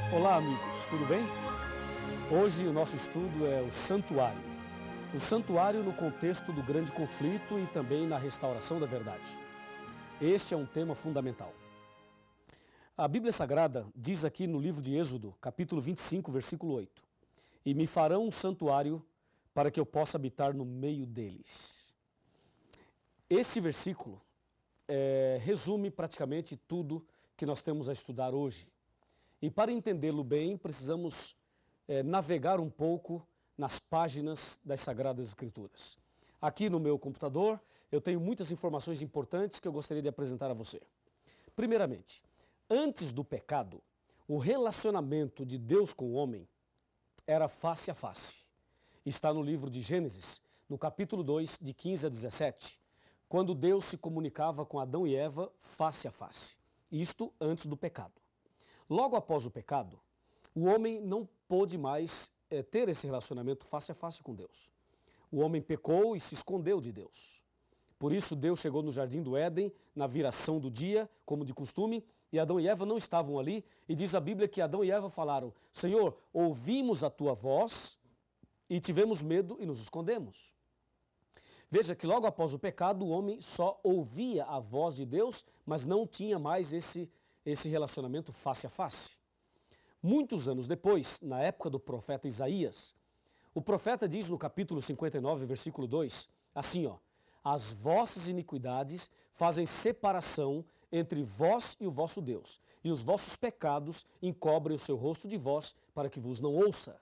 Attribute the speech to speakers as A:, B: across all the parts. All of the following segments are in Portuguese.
A: Olá, amigos, tudo bem? Hoje o nosso estudo é o santuário. O santuário no contexto do grande conflito e também na restauração da verdade. Este é um tema fundamental. A Bíblia Sagrada diz aqui no livro de Êxodo, capítulo 25, versículo 8: E me farão um santuário para que eu possa habitar no meio deles. Esse versículo resume praticamente tudo que nós temos a estudar hoje. E para entendê-lo bem, precisamos navegar um pouco nas páginas das Sagradas Escrituras. Aqui no meu computador, eu tenho muitas informações importantes que eu gostaria de apresentar a você. Primeiramente, antes do pecado, o relacionamento de Deus com o homem era face a face. Está no livro de Gênesis, no capítulo 2, de 15 a 17, quando Deus se comunicava com Adão e Eva face a face. Isto antes do pecado. Logo após o pecado, o homem não pôde mais ter esse relacionamento face a face com Deus. O homem pecou e se escondeu de Deus. Por isso Deus chegou no jardim do Éden, na viração do dia, como de costume, e Adão e Eva não estavam ali, e diz a Bíblia que Adão e Eva falaram: Senhor, ouvimos a tua voz e tivemos medo e nos escondemos. Veja que logo após o pecado, o homem só ouvia a voz de Deus, mas não tinha mais esse relacionamento face a face. Muitos anos depois, na época do profeta Isaías, o profeta diz no capítulo 59, versículo 2, assim, ó: As vossas iniquidades fazem separação entre vós e o vosso Deus, e os vossos pecados encobrem o seu rosto de vós, para que vos não ouça.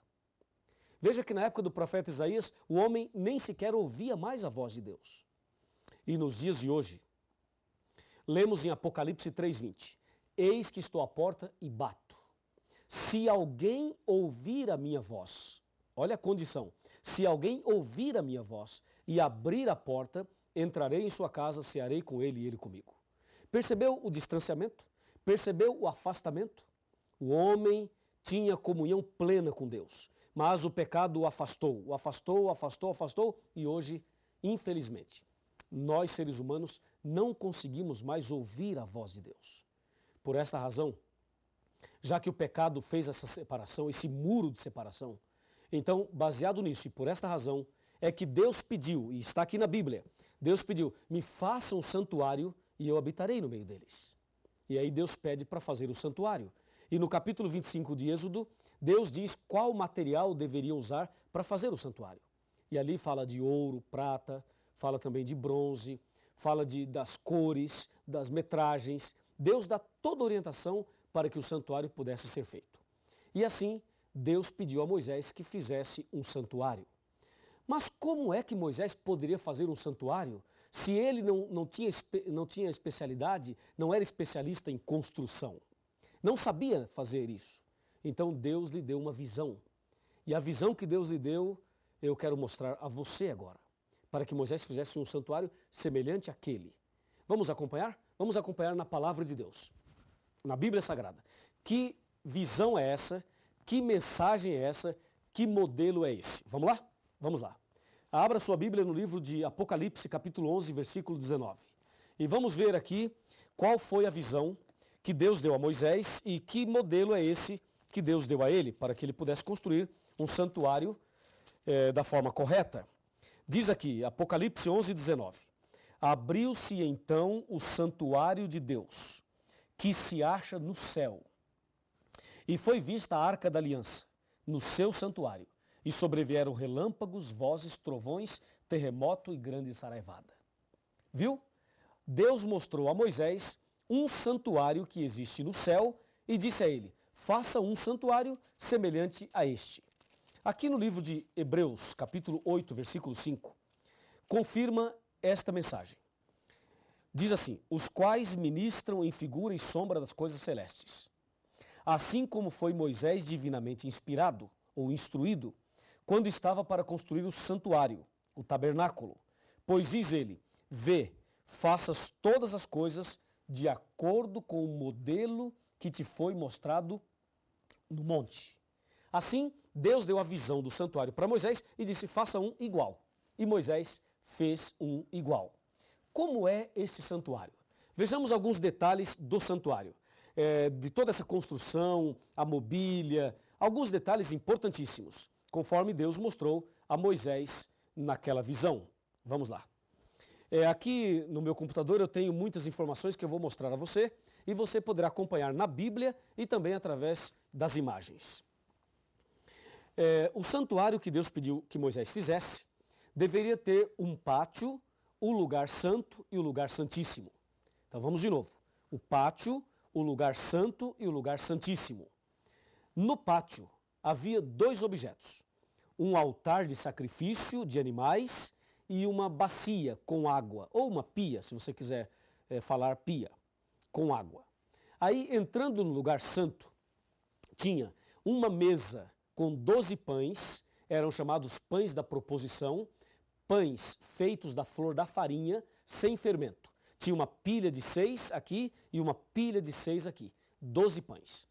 A: Veja que na época do profeta Isaías, o homem nem sequer ouvia mais a voz de Deus. E nos dias de hoje, lemos em Apocalipse 3:20, Eis que estou à porta e bato. Se alguém ouvir a minha voz, olha a condição, se alguém ouvir a minha voz e abrir a porta, entrarei em sua casa, cearei com ele e ele comigo. Percebeu o distanciamento? Percebeu o afastamento? O homem tinha comunhão plena com Deus, mas o pecado o afastou, e hoje, infelizmente, nós seres humanos não conseguimos mais ouvir a voz de Deus. Por esta razão, já que o pecado fez essa separação, esse muro de separação, então, baseado nisso e por esta razão, é que Deus pediu, e está aqui na Bíblia, Deus pediu: me faça um santuário e eu habitarei no meio deles. E aí Deus pede para fazer o santuário. E no capítulo 25 de Êxodo, Deus diz qual material deveria usar para fazer o santuário. E ali fala de ouro, prata, fala também de bronze, fala das cores, das metragens. Deus dá toda a orientação para que o santuário pudesse ser feito. E assim, Deus pediu a Moisés que fizesse um santuário. Mas como é que Moisés poderia fazer um santuário se ele não tinha especialidade, não era especialista em construção? Não sabia fazer isso. Então Deus lhe deu uma visão. E a visão que Deus lhe deu, eu quero mostrar a você agora, para que Moisés fizesse um santuário semelhante àquele. Vamos acompanhar? Vamos acompanhar na palavra de Deus, na Bíblia Sagrada. Que visão é essa? Que mensagem é essa? Que modelo é esse? Vamos lá? Vamos lá. Abra sua Bíblia no livro de Apocalipse, capítulo 11, versículo 19. E vamos ver aqui qual foi a visão que Deus deu a Moisés e que modelo é esse que Deus deu a ele, para que ele pudesse construir um santuário da forma correta. Diz aqui, Apocalipse 11, 19. Abriu-se então o santuário de Deus, que se acha no céu. E foi vista a arca da aliança, no seu santuário. E sobrevieram relâmpagos, vozes, trovões, terremoto e grande saraivada. Viu? Deus mostrou a Moisés um santuário que existe no céu e disse a ele: faça um santuário semelhante a este. Aqui no livro de Hebreus, capítulo 8, versículo 5, confirma esta mensagem. Diz assim: os quais ministram em figura e sombra das coisas celestes. Assim como foi Moisés divinamente inspirado ou instruído, quando estava para construir o santuário, o tabernáculo. Pois diz ele: vê, faças todas as coisas de acordo com o modelo que te foi mostrado no monte. Assim, Deus deu a visão do santuário para Moisés e disse: faça um igual. E Moisés fez um igual. Como é esse santuário? Vejamos alguns detalhes do santuário. de toda essa construção, a mobília, alguns detalhes importantíssimos, conforme Deus mostrou a Moisés naquela visão. Vamos lá. Aqui no meu computador eu tenho muitas informações que eu vou mostrar a você e você poderá acompanhar na Bíblia e também através das imagens. O santuário que Deus pediu que Moisés fizesse deveria ter um pátio, o lugar santo e o lugar santíssimo. Então vamos de novo. O pátio, o lugar santo e o lugar santíssimo. No pátio havia dois objetos. Um altar de sacrifício de animais e uma bacia com água, ou uma pia, se você quiser falar pia, com água. Aí, entrando no lugar santo, tinha uma mesa com 12 pães, eram chamados pães da proposição, pães feitos da flor da farinha, sem fermento. Tinha uma pilha de 6 aqui e uma pilha de 6 aqui, 12 pães.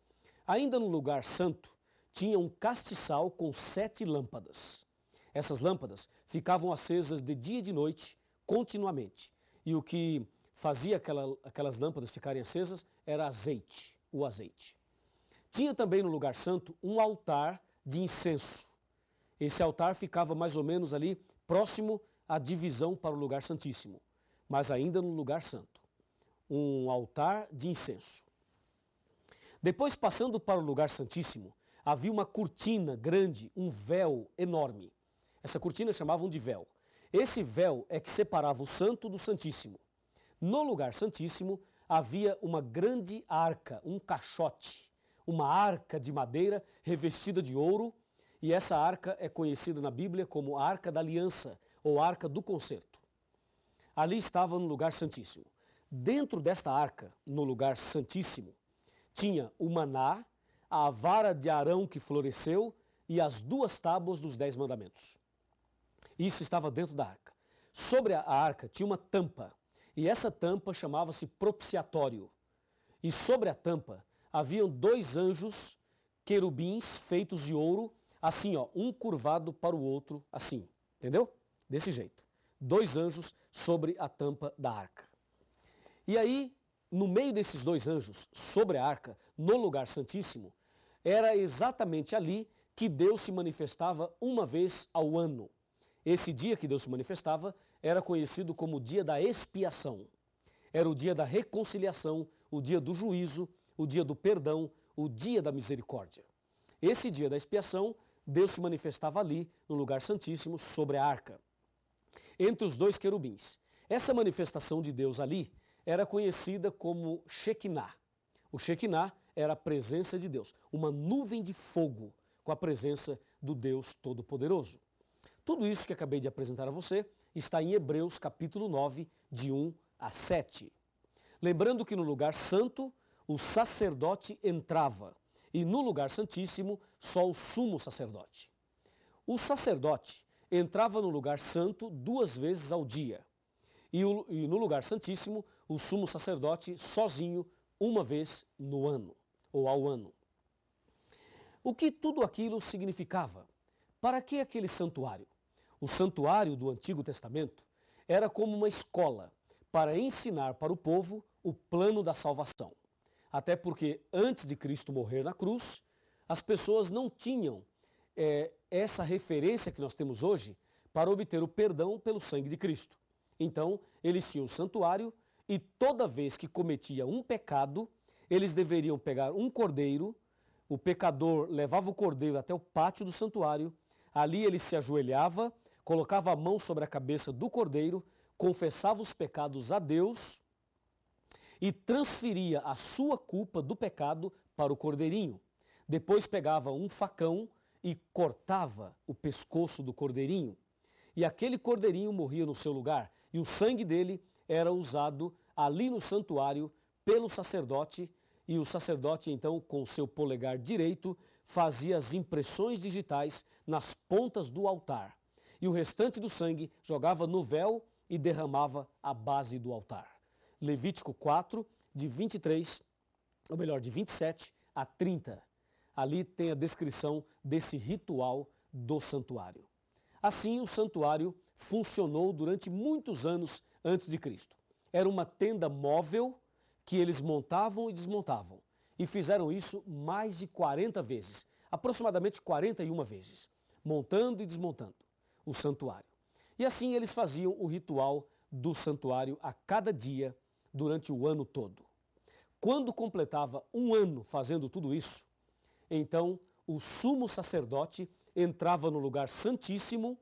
A: Ainda no lugar santo, tinha um castiçal com 7 lâmpadas. Essas lâmpadas ficavam acesas de dia e de noite, continuamente. E o que fazia aquelas lâmpadas ficarem acesas era azeite, o azeite. Tinha também no lugar santo um altar de incenso. Esse altar ficava mais ou menos ali próximo à divisão para o lugar santíssimo, mas ainda no lugar santo. Um altar de incenso. Depois, passando para o lugar santíssimo, havia uma cortina grande, um véu enorme. Essa cortina chamavam de véu. Esse véu é que separava o santo do santíssimo. No lugar santíssimo havia uma grande arca, um caixote, uma arca de madeira revestida de ouro, e essa arca é conhecida na Bíblia como a Arca da Aliança ou Arca do Concerto. Ali estava no lugar santíssimo. Dentro desta arca, no lugar santíssimo, tinha o maná, a vara de Arão que floresceu e as 2 tábuas dos 10 mandamentos. Isso estava dentro da arca. Sobre a arca tinha uma tampa, e essa tampa chamava-se propiciatório. E sobre a tampa haviam 2 anjos querubins feitos de ouro, assim, ó, um curvado para o outro, assim, entendeu? Desse jeito. 2 anjos sobre a tampa da arca. E aí, no meio desses 2 anjos, sobre a arca, no lugar santíssimo, era exatamente ali que Deus se manifestava uma vez ao ano. Esse dia que Deus se manifestava era conhecido como o dia da expiação. Era o dia da reconciliação, o dia do juízo, o dia do perdão, o dia da misericórdia. Esse dia da expiação, Deus se manifestava ali, no lugar santíssimo, sobre a arca, entre os 2 querubins. Essa manifestação de Deus ali era conhecida como Shekinah. O Shekinah era a presença de Deus, uma nuvem de fogo com a presença do Deus Todo-Poderoso. Tudo isso que acabei de apresentar a você está em Hebreus capítulo 9, de 1 a 7. Lembrando que no lugar santo, o sacerdote entrava, e no lugar santíssimo, só o sumo sacerdote. O sacerdote entrava no lugar santo 2 vezes ao dia, e no lugar santíssimo, o sumo sacerdote sozinho, 1 vez no ano, ou ao ano. O que tudo aquilo significava? Para que aquele santuário? O santuário do Antigo Testamento era como uma escola para ensinar para o povo o plano da salvação. Até porque antes de Cristo morrer na cruz, as pessoas não tinham essa referência que nós temos hoje para obter o perdão pelo sangue de Cristo. Então, eles tinham o santuário e toda vez que cometia um pecado, eles deveriam pegar um cordeiro, o pecador levava o cordeiro até o pátio do santuário, ali ele se ajoelhava, colocava a mão sobre a cabeça do cordeiro, confessava os pecados a Deus e transferia a sua culpa do pecado para o cordeirinho. Depois pegava um facão e cortava o pescoço do cordeirinho. E aquele cordeirinho morria no seu lugar, e o sangue dele era usado ali no santuário pelo sacerdote, e o sacerdote então com o seu polegar direito fazia as impressões digitais nas pontas do altar. E o restante do sangue jogava no véu e derramava à base do altar. Levítico 4, de 23, ou melhor, de 27 a 30. Ali tem a descrição desse ritual do santuário. Assim, o santuário funcionou durante muitos anos antes de Cristo. Era uma tenda móvel que eles montavam e desmontavam. e fizeram isso mais de 40 vezes, aproximadamente 41 vezes, montando e desmontando o santuário. E assim eles faziam o ritual do santuário a cada dia durante o ano todo. Quando completava um ano fazendo tudo isso, então o sumo sacerdote entrava no lugar santíssimo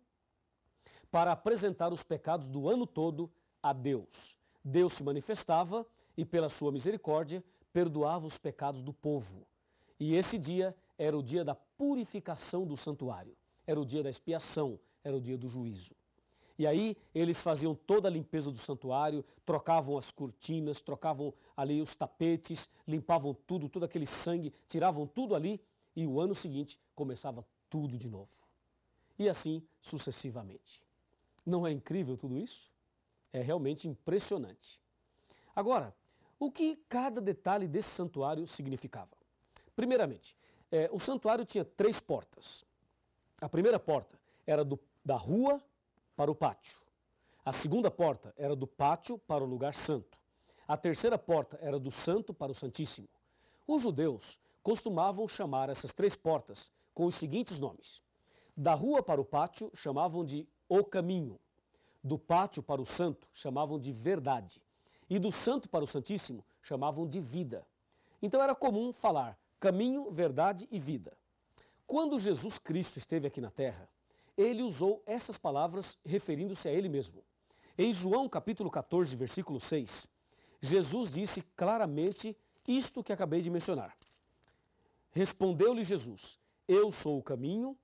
A: para apresentar os pecados do ano todo a Deus. Deus se manifestava e, pela sua misericórdia, perdoava os pecados do povo. E esse dia era o dia da purificação do santuário, era o dia da expiação, era o dia do juízo. E aí eles faziam toda a limpeza do santuário, trocavam as cortinas, trocavam ali os tapetes, limpavam tudo, todo aquele sangue, tiravam tudo ali e o ano seguinte começava tudo de novo. E assim sucessivamente. Não é incrível tudo isso? É realmente impressionante. Agora, o que cada detalhe desse santuário significava? Primeiramente, o santuário tinha 3 portas. A primeira porta era da rua para o pátio. A segunda porta era do pátio para o lugar santo. A terceira porta era do santo para o santíssimo. Os judeus costumavam chamar essas 3 portas com os seguintes nomes. Da rua para o pátio chamavam de o caminho. Do pátio para o santo chamavam de verdade. E do santo para o santíssimo chamavam de vida. Então era comum falar caminho, verdade e vida. Quando Jesus Cristo esteve aqui na terra, ele usou essas palavras referindo-se a ele mesmo. Em João capítulo 14, versículo 6, Jesus disse claramente isto que acabei de mencionar. Respondeu-lhe Jesus, eu sou o caminho,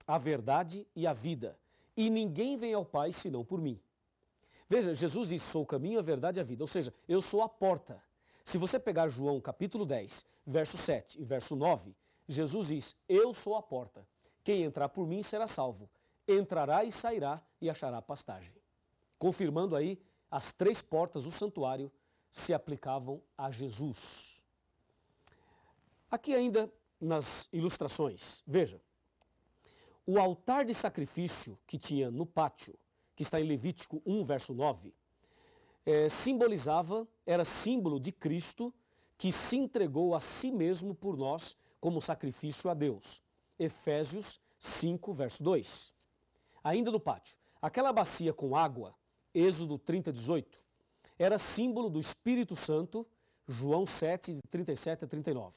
A: a verdade e a vida, e ninguém vem ao Pai senão por mim. Veja, Jesus disse, sou o caminho, a verdade e a vida, ou seja, eu sou a porta. Se você pegar João capítulo 10, verso 7 e verso 9, Jesus diz, eu sou a porta. Quem entrar por mim será salvo. Entrará e sairá e achará pastagem. Confirmando aí, as 3 portas do santuário se aplicavam a Jesus. Aqui ainda nas ilustrações, veja, o altar de sacrifício que tinha no pátio, que está em Levítico 1, verso 9, era símbolo de Cristo que se entregou a si mesmo por nós como sacrifício a Deus. Efésios 5, verso 2. Ainda no pátio, aquela bacia com água, Êxodo 30, 18, era símbolo do Espírito Santo, João 7, de 37 a 39.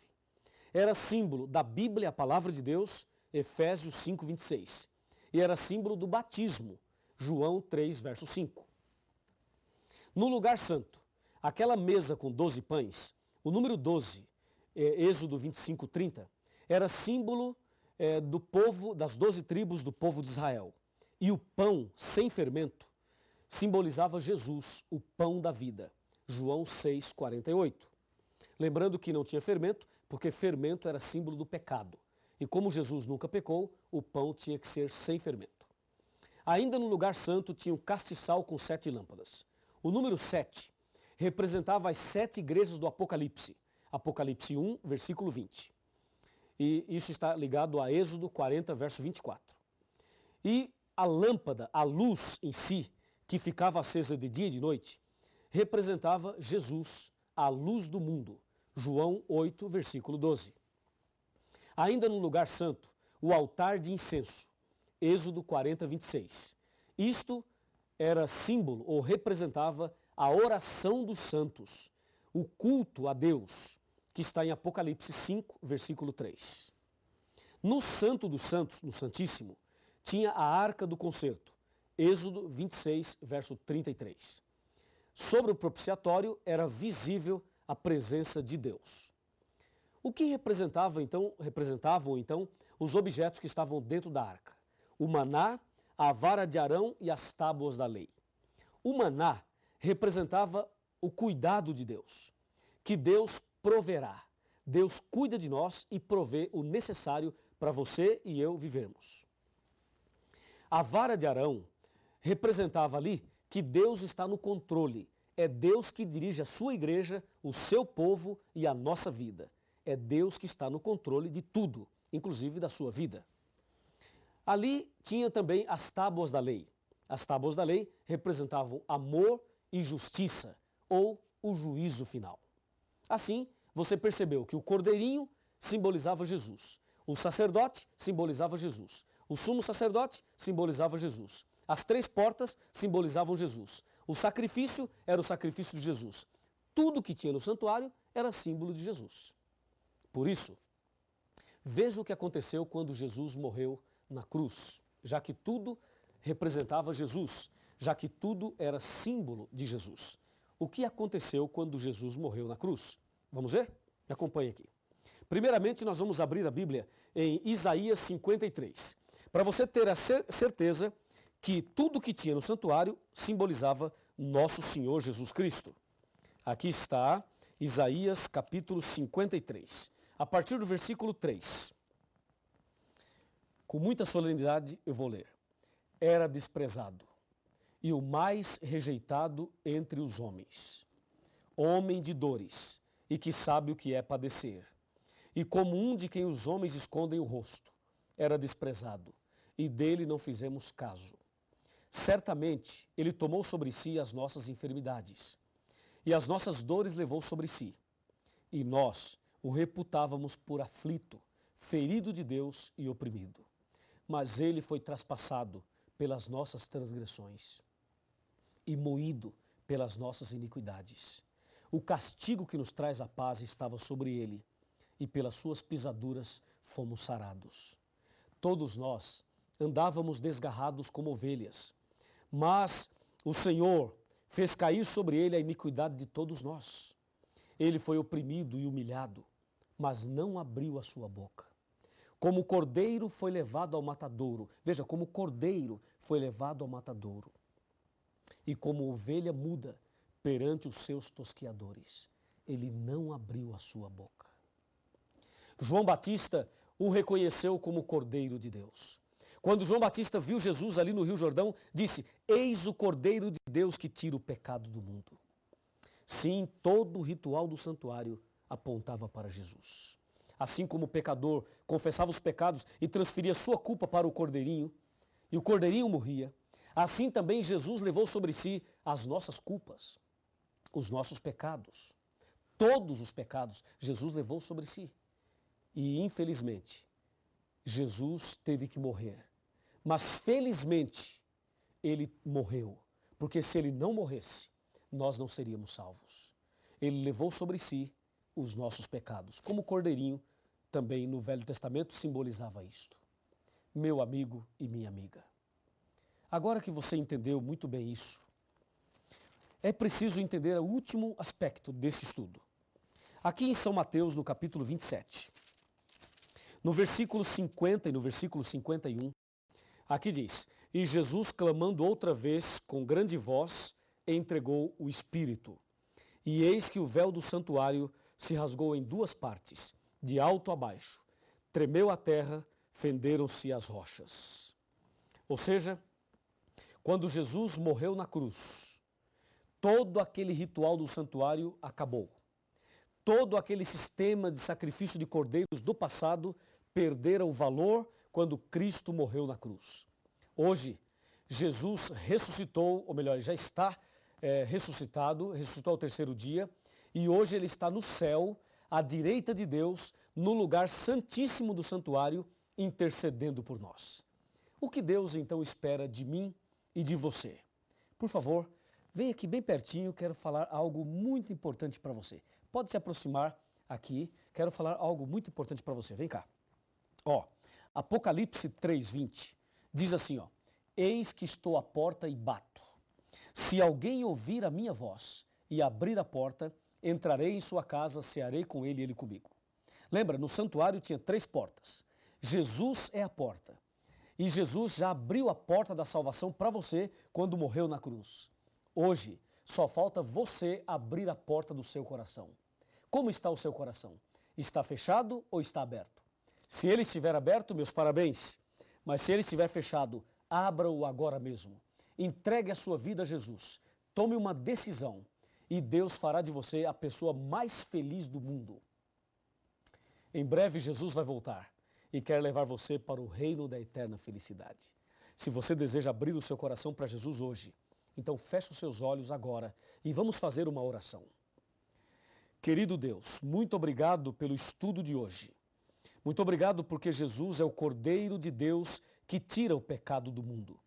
A: Era símbolo da Bíblia, a palavra de Deus, Efésios 5, 26. E era símbolo do batismo, João 3, verso 5. No lugar santo, aquela mesa com 12 pães, o número 12, Êxodo 25, 30, era símbolo do povo, das 12 tribos do povo de Israel. E o pão sem fermento simbolizava Jesus, o pão da vida, João 6, 48. Lembrando que não tinha fermento, porque fermento era símbolo do pecado. E como Jesus nunca pecou, o pão tinha que ser sem fermento. Ainda no lugar santo tinha um castiçal com 7 lâmpadas. O número 7 representava as 7 igrejas do Apocalipse. Apocalipse 1, versículo 20. E isso está ligado a Êxodo 40, verso 24. E a lâmpada, a luz em si, que ficava acesa de dia e de noite, representava Jesus, a luz do mundo. João 8, versículo 12. Ainda no lugar santo, o altar de incenso. Êxodo 40, 26. Isto era símbolo ou representava a oração dos santos, o culto a Deus, que está em Apocalipse 5, versículo 3. No Santo dos Santos, no Santíssimo, tinha a Arca do Concerto, Êxodo 26, verso 33. Sobre o propiciatório era visível a presença de Deus. O que representavam então os objetos que estavam dentro da arca? O maná, a vara de Arão e as tábuas da lei. O maná representava o cuidado de Deus, que Deus proverá. Deus cuida de nós e provê o necessário para você e eu vivermos. A vara de Arão representava ali que Deus está no controle. É Deus que dirige a sua igreja, o seu povo e a nossa vida. É Deus que está no controle de tudo, inclusive da sua vida. Ali tinha também as tábuas da lei. As tábuas da lei representavam amor e justiça, ou o juízo final. Assim, você percebeu que o cordeirinho simbolizava Jesus, o sacerdote simbolizava Jesus, o sumo sacerdote simbolizava Jesus, as 3 portas simbolizavam Jesus, o sacrifício era o sacrifício de Jesus. Tudo que tinha no santuário era símbolo de Jesus. Por isso, veja o que aconteceu quando Jesus morreu na cruz, já que tudo representava Jesus, já que tudo era símbolo de Jesus. O que aconteceu quando Jesus morreu na cruz? Vamos ver? Me acompanhe aqui. Primeiramente, nós vamos abrir a Bíblia em Isaías 53, para você ter a certeza que tudo que tinha no santuário simbolizava nosso Senhor Jesus Cristo. Aqui está Isaías capítulo 53, a partir do versículo 3. Com muita solenidade eu vou ler. Era desprezado e o mais rejeitado entre os homens, homem de dores e que sabe o que é padecer. E como um de quem os homens escondem o rosto, era desprezado e dele não fizemos caso. Certamente ele tomou sobre si as nossas enfermidades e as nossas dores levou sobre si. E nós o reputávamos por aflito, ferido de Deus e oprimido. Mas ele foi traspassado pelas nossas transgressões e moído pelas nossas iniquidades. O castigo que nos traz a paz estava sobre ele, e pelas suas pisaduras fomos sarados. Todos nós andávamos desgarrados como ovelhas, mas o Senhor fez cair sobre ele a iniquidade de todos nós. Ele foi oprimido e humilhado, mas não abriu a sua boca. Como cordeiro foi levado ao matadouro, veja, como cordeiro foi levado ao matadouro, e como ovelha muda perante os seus tosquiadores, ele não abriu a sua boca. João Batista o reconheceu como Cordeiro de Deus. Quando João Batista viu Jesus ali no Rio Jordão, disse: eis o Cordeiro de Deus que tira o pecado do mundo. Sim, todo o ritual do santuário apontava para Jesus. Assim como o pecador confessava os pecados e transferia sua culpa para o Cordeirinho, e o Cordeirinho morria, assim também Jesus levou sobre si as nossas culpas, os nossos pecados. Todos os pecados Jesus levou sobre si. E, infelizmente, Jesus teve que morrer. Mas, felizmente, ele morreu. Porque se ele não morresse, nós não seríamos salvos. Ele levou sobre si os nossos pecados. Como o cordeirinho, também no Velho Testamento, simbolizava isto. Meu amigo e minha amiga. Agora que você entendeu muito bem isso, é preciso entender o último aspecto desse estudo. Aqui em São Mateus, no capítulo 27, no versículo 50 e no versículo 51, aqui diz: e Jesus, clamando outra vez com grande voz, entregou o Espírito. E eis que o véu do santuário se rasgou em 2 partes, de alto a baixo. Tremeu a terra, fenderam-se as rochas. Ou seja, quando Jesus morreu na cruz, todo aquele ritual do santuário acabou. Todo aquele sistema de sacrifício de cordeiros do passado perdera o valor quando Cristo morreu na cruz. Hoje, Jesus ressuscitou, ou melhor, já está ressuscitado, ressuscitou ao 3º dia, e hoje ele está no céu, à direita de Deus, no lugar santíssimo do santuário, intercedendo por nós. O que Deus então espera de mim e de você? Por favor, vem aqui bem pertinho, quero falar algo muito importante para você. Pode se aproximar aqui, quero falar algo muito importante para você. Vem cá. Ó, Apocalipse 3:20 diz assim, ó: eis que estou à porta e bato. Se alguém ouvir a minha voz e abrir a porta, entrarei em sua casa, cearei com ele e ele comigo. Lembra, no santuário tinha 3 portas. Jesus é a porta. E Jesus já abriu a porta da salvação para você quando morreu na cruz. Hoje, só falta você abrir a porta do seu coração. Como está o seu coração? Está fechado ou está aberto? Se ele estiver aberto, meus parabéns. Mas se ele estiver fechado, abra-o agora mesmo. Entregue a sua vida a Jesus. Tome uma decisão e Deus fará de você a pessoa mais feliz do mundo. Em breve Jesus vai voltar e quer levar você para o reino da eterna felicidade. Se você deseja abrir o seu coração para Jesus hoje, então feche os seus olhos agora e vamos fazer uma oração. Querido Deus, muito obrigado pelo estudo de hoje. Muito obrigado porque Jesus é o Cordeiro de Deus que tira o pecado do mundo.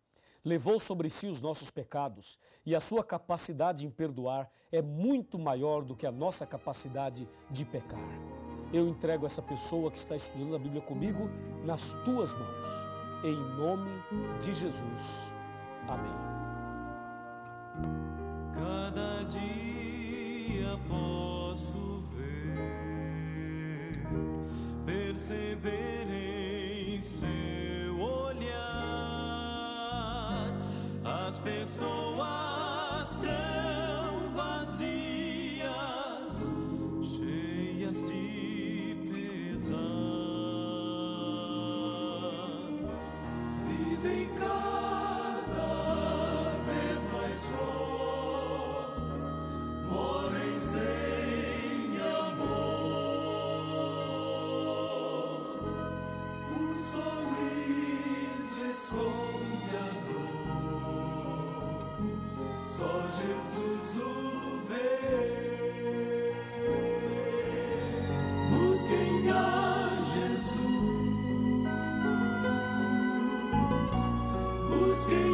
A: Levou sobre si os nossos pecados e a sua capacidade em perdoar é muito maior do que a nossa capacidade de pecar. Eu entrego essa pessoa que está estudando a Bíblia comigo nas tuas mãos. Em nome de Jesus. Amém.
B: Cada dia posso ver, perceber em seu olhar as pessoas tão vazias, cheias de pesar, vivem cada vez mais sós, morrem sem amor. Um sorriso esconde a dor, só Jesus o vê. Busquem a Jesus, busquem